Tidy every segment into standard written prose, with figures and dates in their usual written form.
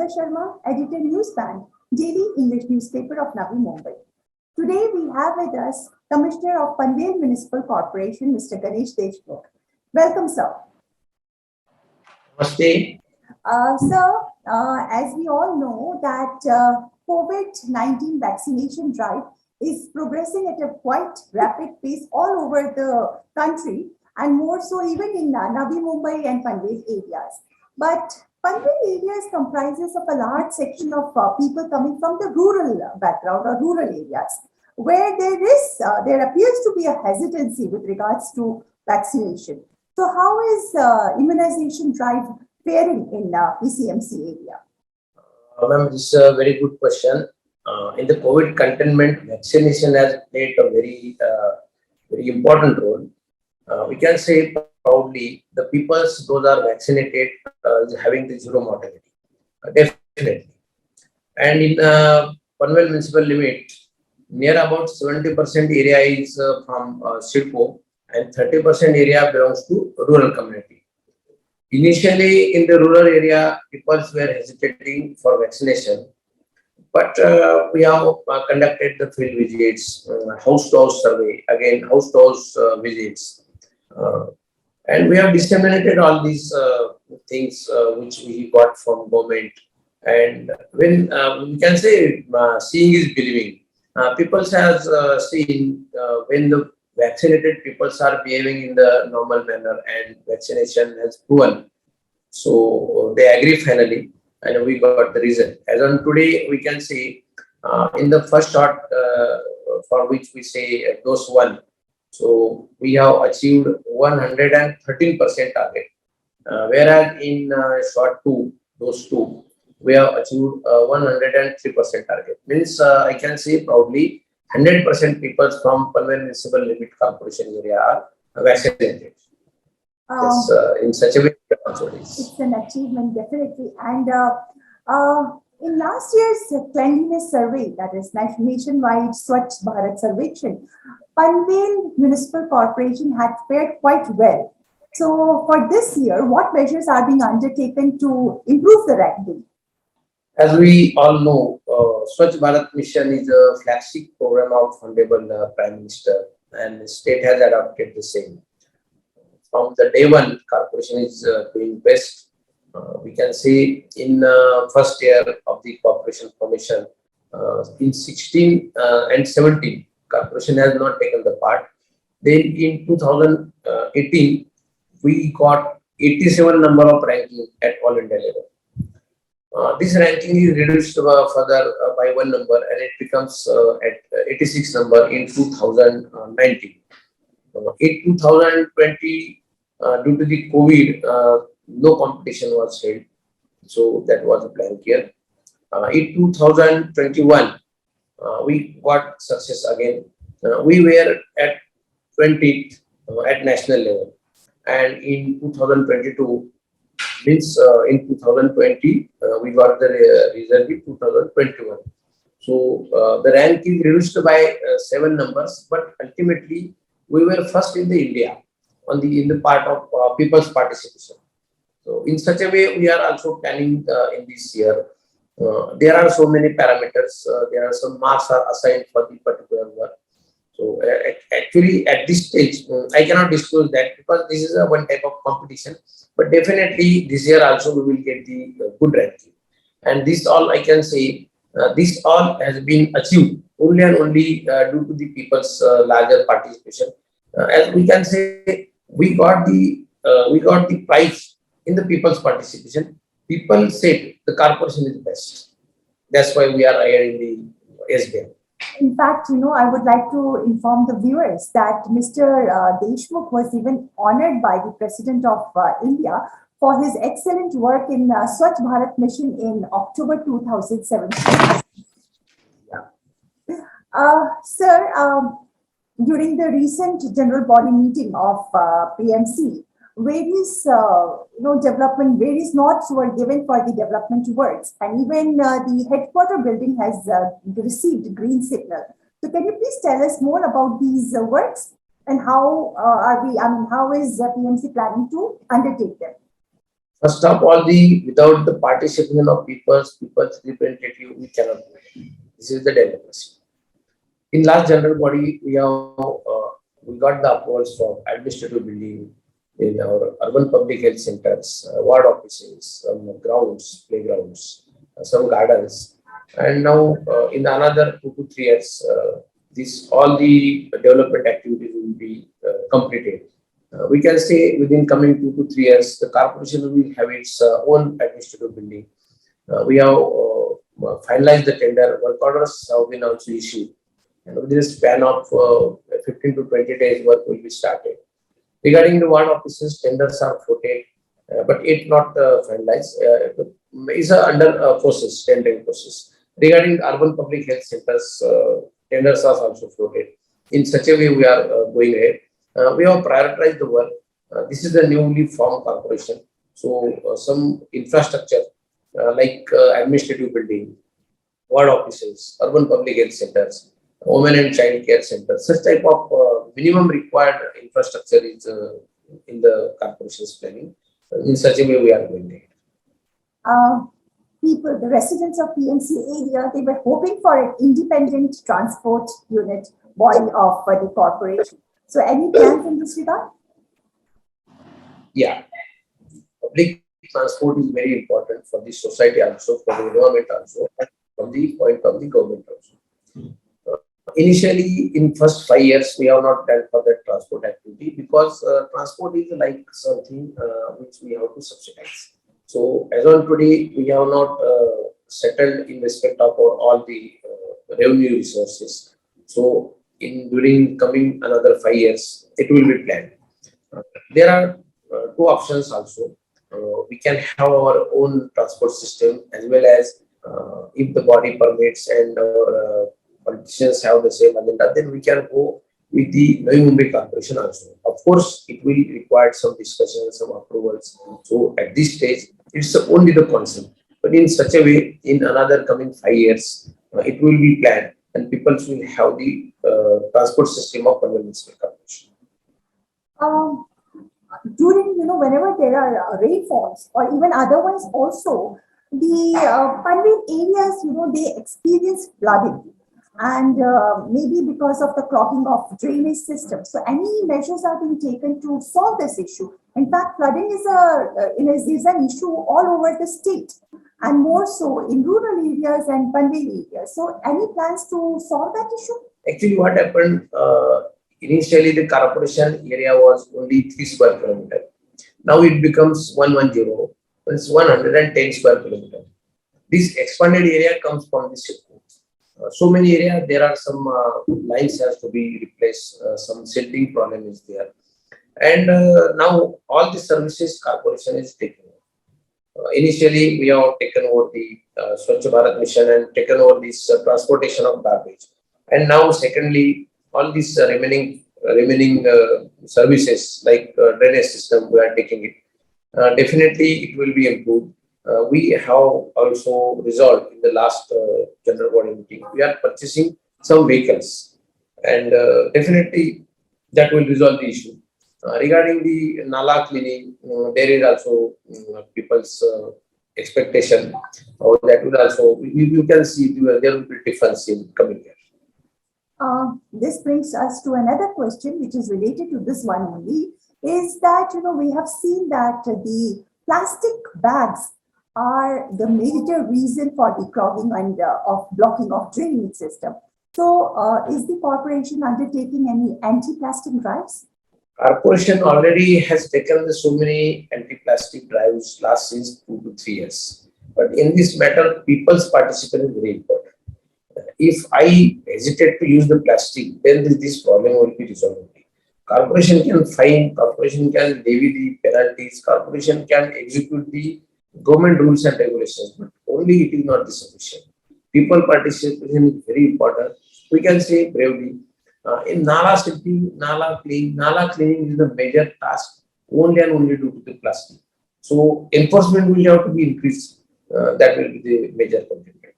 Varda Sharma, editor Newsband, daily English newspaper of Navi Mumbai. Today we have with us Commissioner of Panvel Municipal Corporation, Mr. Ganesh Deshmukh. Welcome, sir. Namaste. As we all know that COVID-19 vaccination drive is progressing at a quite rapid pace all over the country and more so even in Navi Mumbai and Panvel areas. But Panvel areas comprises of a large section of people coming from the rural background or rural areas where there appears to be a hesitancy with regards to vaccination. So how is immunization drive faring in PCMC area? Ma'am, this is a very good question. In the COVID containment, vaccination has played a very important role. We can say proudly, the people those are vaccinated is having the zero mortality, definitely. And in Panvel municipal limit, near about 70% area is from Silpo and 30% area belongs to rural community. Initially, in the rural area, people were hesitating for vaccination, but we have conducted the field visits, house-to-house survey, again house-to-house visits, and we have disseminated all these things which we got from government. And when we can say seeing is believing, people have seen when the vaccinated people are behaving in the normal manner and vaccination has proven. So they agree finally and we got the result. As on today, we can see in the first shot for which we say dose 1. So we have achieved 113% target. Whereas in shot 2, dose 2, we have achieved 103% target. Means I can say proudly 100% people from Panvel Municipal Limit Corporation area are vaccinated. Yes, in such a way, it's an achievement, definitely. And in last year's cleanliness survey, that is nationwide Swachh Bharat Sarvekshan, Panvel Municipal Corporation had fared quite well. So for this year, what measures are being undertaken to improve the ranking? As we all know, Swachh Bharat Mission is a flagship program of Honorable Prime Minister, and the state has adopted the same. From the day one, corporation is doing best. We can see in first year of the corporation formation, in 16 and 17, corporation has not taken the part. Then in 2018, we got 87 number of ranking at all India level. This ranking is reduced further by one number and it becomes at 86 number in 2019. In 2020, due to the COVID, no competition was held. So that was a blank year. In 2021, we got success again. We were at 20th at national level. And in 2022, means in 2020, we got the result in 2021. So the rank is reduced by 7 numbers, but ultimately we were first in the India in the part of people's participation. So in such a way, we are also planning in this year. There are so many parameters. There are some marks are assigned for the particular work. So actually at this stage, I cannot disclose that because this is a one type of competition. But definitely this year also we will get the good ranking. And this all I can say, this all has been achieved only and only due to the people's larger participation. As we can say, we got the prize in the people's participation. People said the corporation is best. That's why we are here in the SBM. In fact, I would like to inform the viewers that Mr. Deshmukh was even honored by the President of India for his excellent work in Swachh Bharat Mission in October 2017. Yeah. Sir, during the recent general body meeting of PMC, various various notes were given for the development works, and even the headquarter building has received green signal. So can you please tell us more about these works and how how is PMC planning to undertake them? First of all, without the participation of people's representative, we cannot do it. This is the democracy. In last general body, we got the approvals for administrative building in our urban public health centers, ward offices, some grounds, playgrounds, some gardens, and now in another 2 to 3 years, this all the development activities will be completed. We can say within coming 2 to 3 years, the corporation will have its own administrative building. We have finalized the tender. Work orders have been also issued, and within a span of 15 to 20 days, work will be started. Regarding the ward offices, tenders are floated, but it not finalized. Is under process, tendering process. Regarding urban public health centers, tenders are also floated. In such a way, we are going ahead. We have prioritized the work. This is the newly formed corporation. So some infrastructure like administrative building, ward offices, urban public health centers, women and child care centers, such type of minimum required infrastructure is in the corporation's planning. In such a way, we are going ahead. People, the residents of PMC area, they were hoping for an independent transport unit body of the corporation. So any plans in this regard? Yeah, public transport is very important for the society also, for the environment also, and from the point of the government also. Initially, in first 5 years, we have not done for that transport activity because transport is like something which we have to subsidize. So as on today, we have not settled in respect of all the revenue resources. So during coming another 5 years, it will be planned. There are two options also. We can have our own transport system as well as if the body permits and our politicians have the same agenda, then we can go with the Navi Mumbai Corporation also. Of course, it will require some discussion, some approvals. So at this stage, it's only the concept. But in such a way, in another coming 5 years, it will be planned and people will have the transport system of Panvel Municipal Corporation. During, whenever there are rainfalls or even otherwise also, the Panvel areas, they experience flooding. And maybe because of the clogging of drainage system. So any measures are being taken to solve this issue. In fact, flooding is an issue all over the state and more so in rural areas and Panvel areas. So any plans to solve that issue? Actually, what happened, initially the corporation area was only 3 square kilometer. Now it becomes 110, it's 110 square kilometer. This expanded area comes from the city. So many areas, there are some lines has to be replaced, some silting problem is there. And now all the services corporation is taking. Initially, we have taken over the Swachh Bharat mission and taken over this transportation of garbage. And now secondly, all these remaining services like drainage system, we are taking it. Definitely, it will be improved. We have also resolved in the last general body meeting. We are purchasing some vehicles, and definitely that will resolve the issue. Regarding the nala cleaning, there is also people's expectation. That will also you can see there will be difference in coming year. This brings us to another question, which is related to this one only. Is that we have seen that the plastic bags are the major reason for the clogging and of blocking of drainage system. So, is the corporation undertaking any anti-plastic drives? Corporation already has taken so many anti-plastic drives last since 2 to 3 years. But in this matter, people's participation is very important. If I hesitate to use the plastic, then this problem will be resolved. Corporation can fine, corporation can levy the penalties, corporation can execute the government rules and regulations, but only it is not sufficient. People participation is very important. We can say bravely, in Nala city, Nala cleaning is the major task only and only due to the plastic. So enforcement will have to be increased. That will be the major contributor.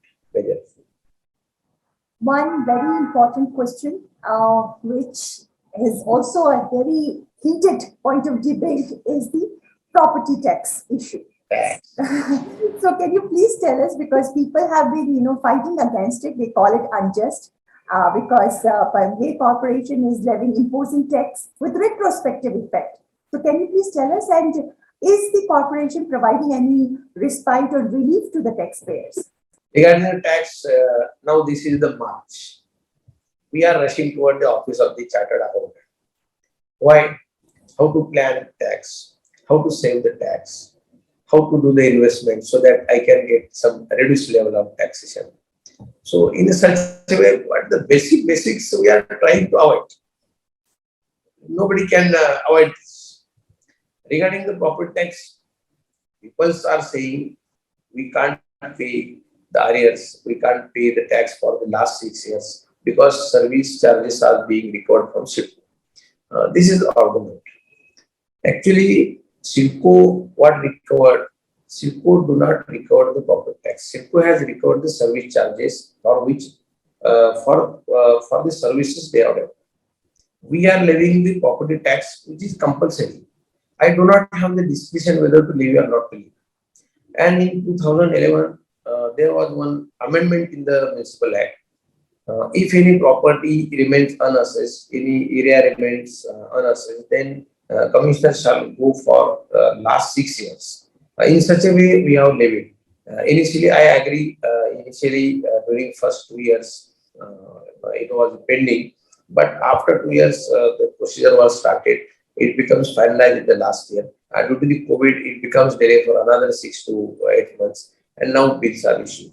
One very important question, which is also a very heated point of debate, is the property tax issue. tax. So can you please tell us, because people have been, fighting against it, they call it unjust, because Panvel Corporation is imposing tax with retrospective effect. So can you please tell us, and is the corporation providing any respite or relief to the taxpayers? Regarding the tax, now this is the March. We are rushing toward the office of the chartered accountant. Why? How to plan tax, how to save the tax, how to do the investment so that I can get some reduced level of taxation. So in such a way, what the basics we are trying to avoid. Nobody can avoid this. Regarding the property tax, people are saying we can't pay the arrears, we can't pay the tax for the last 6 years because service charges are being recovered from CIVC. This is the argument. Actually, CIVCO, what recovered? CIVCO do not recover the property tax. CIVCO has recovered the service charges for which for the services they are. We are levying the property tax, which is compulsory. I do not have the discretion whether to levy or not to levy. And in 2011, there was one amendment in the Municipal Act. If any property remains unassessed, any area remains unassessed, then commissioner shall go for last 6 years. In such a way, we have levied. Initially, I agree. During first 2 years, it was pending, but after 2 years, the procedure was started. It becomes finalized in the last year. And due to the COVID, it becomes delayed for another 6 to 8 months, and now bills are issued.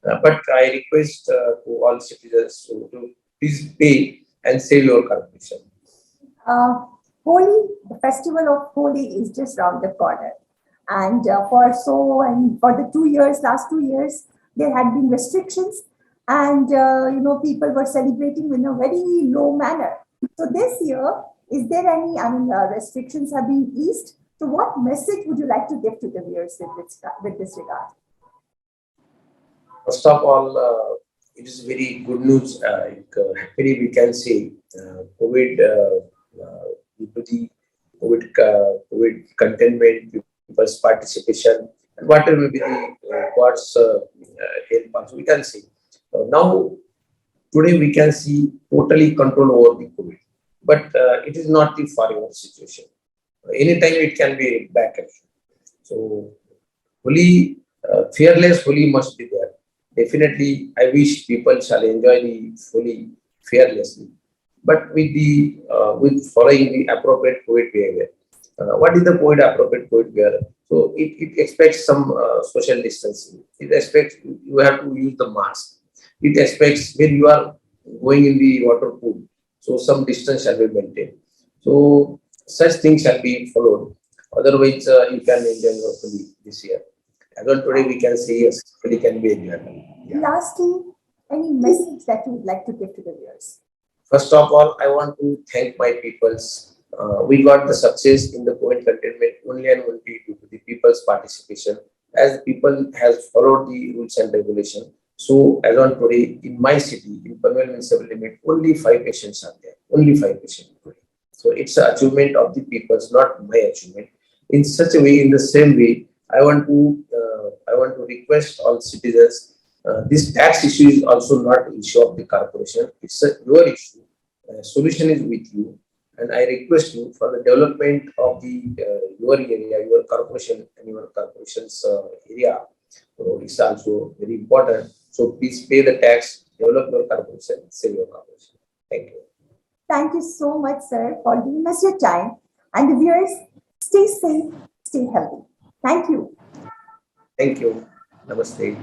But I request to all citizens to please pay and save your corporation. Holi, the festival of Holi is just round the corner. And for the 2 years, last 2 years, there had been restrictions, and people were celebrating in a very low manner. So this year, is there any? Restrictions have been eased. So what message would you like to give to the viewers with this regard? First of all, it is very good news. Happily, we can say COVID, due to the COVID containment, people's participation, and whatever may be the God's help us, we can see. Now, today we can see totally control over the COVID, but it is not the forever situation. Anytime it can be back again. So, fully fearless, fully must be there. Definitely, I wish people shall enjoy the fully fearlessly, but with following the appropriate COVID behavior. What is the appropriate COVID behavior? So it expects some social distancing. It expects you have to use the mask. It expects when you are going in the water pool, so some distance shall be maintained. So such things shall be followed. Otherwise, you can enjoy fully this year. As on today, we can say yes, fully can be enjoyed. Yeah. Lastly, any message that you would like to give to the viewers? First of all, I want to thank my peoples. We got the success in the COVID containment only and only due to the people's participation, as people has followed the rules and regulation. So as on today, in my city, in Panvel Municipal Limit, only 5 patients are there. Only 5 patients today. So it's an achievement of the people's, not my achievement. In such a way, in the same way, I want to request all citizens. This tax issue is also not an issue of the corporation. It's your issue. Solution is with you, and I request you for the development of the your area, your corporation, and your corporation's area. So it's also very important. So please pay the tax, develop your corporation, save your corporation. Thank you. Thank you so much, sir, for giving us your time. And the viewers, stay safe, stay healthy. Thank you. Thank you. Namaste.